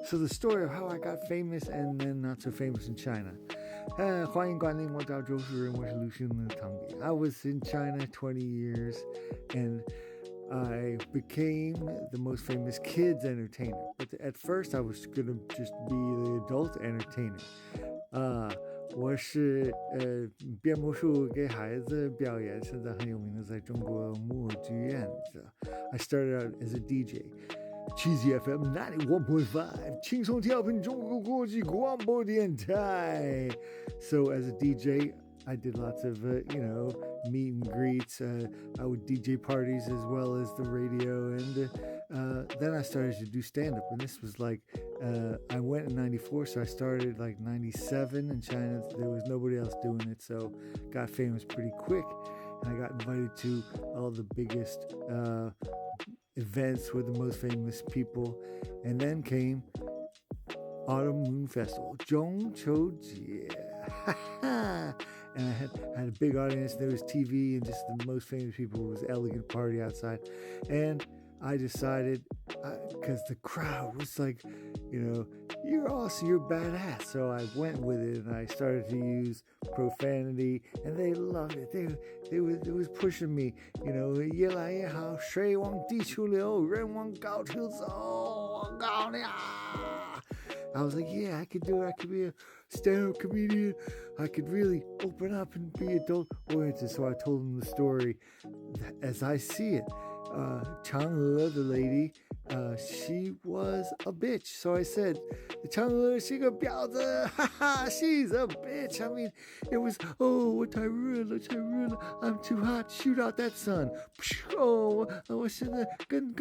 So the story of how I got famous and then not so famous in China. 欢迎光临我找周树人，我是鲁迅的堂弟。I was in China 20 years and I became the most famous kids entertainer. But at first I was going to just be the adult entertainer. 我是变魔术给孩子表演，现在很有名的，在中国木偶剧院。I started out as a DJ.Cheesy FM 91.5 轻松调频中国国际广播电台 So as a DJ, I did lots of, meet and greets. I would DJ parties as well as the radio. And then I started to do stand-up. And this was like, I went in 94, so I started like 97 in China. There was nobody else doing it, so got famous pretty quick. And I got invited to all the biggest events with the most famous people, and then came Autumn Moon Festival, 中秋节. And I had a big audience. There was TV and just the most famous people. It was an elegant party outside, and I decided, because the crowd was like, you're awesome, you're badass. So I went with it and I started to use profanity, and they loved it. They was pushing me, 越来越好，水往地球流，人往高处走，我告你啊。I was like, yeah, I could do it. I could be a stand-up comedian. I could really open up and be adult-oriented. So I told them the story as I see it. Chang'e, the lady, she was a bitch. So I said, Chang'e, she's a婊子, she's a bitch. I mean, it was, Tyrilla, I'm too hot, shoot out that sun. Oh, I said that gun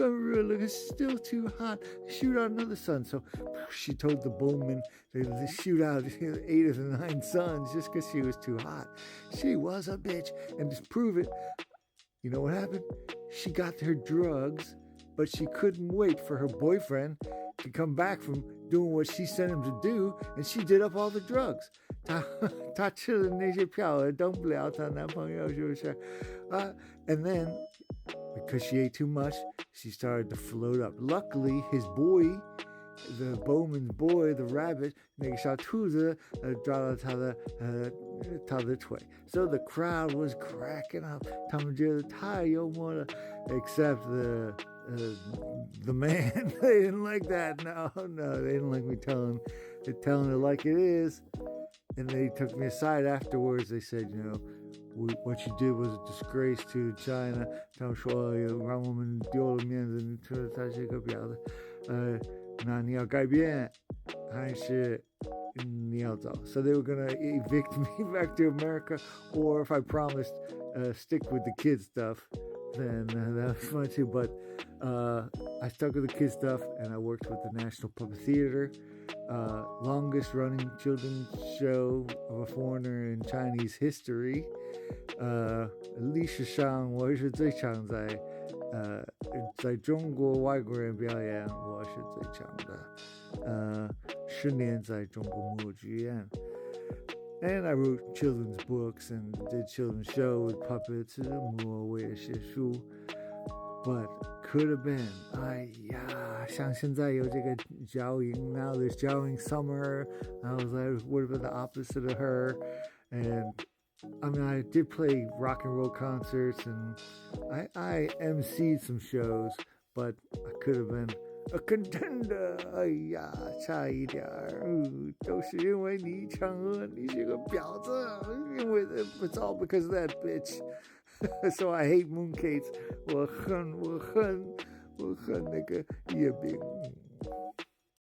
it's still too hot, shoot out another sun. So she told the Bowman to shoot out 8 of the 9 suns just because she was too hot. She was a bitch. And to prove it, you know what happened? She got her drugs, but she couldn't wait for her boyfriend to come back from doing what she sent him to do, and she did up all the drugs. 她吃了那些票，动不了她男朋友，是不是？ And then, because she ate too much, she started to float up. Luckily, his boy, the Bowman's boy, the rabbit, 那个小兔子，抓到他的腿. So the crowd was cracking up. 他们觉得太幽默了 except the man. They didn't like that. No, they didn't like me telling it like it is. And they took me aside afterwards. They said, what you did was a disgrace to China. 他们说让我们丢了面子，你说他是个婊子。那你要改变，还是你要走? So they were going to evict me back to America, or if I promised stick with the kids stuff, then that was fun too. But I stuck with the kids stuff, and I worked with the National Puppet Theater, longest running children's show of a foreigner in Chinese history. 历史上我是最常在中国外国人表演，我是最长的10年在中国木偶剧院。And I wrote children's books and did children's show with puppets. 木偶我也写书 But could have been. 哎呀，像现在有这个教育 Now there's 教育 summer. I was like, would have been the opposite of her. And I mean, I did play rock and roll concerts, and I emceed some shows, but I could have been a contender. 哎呀，差一点儿，都是因为你Chang'e，你是个婊子，因为 it's all because of that bitch. So I hate mooncakes. 我恨那个月饼。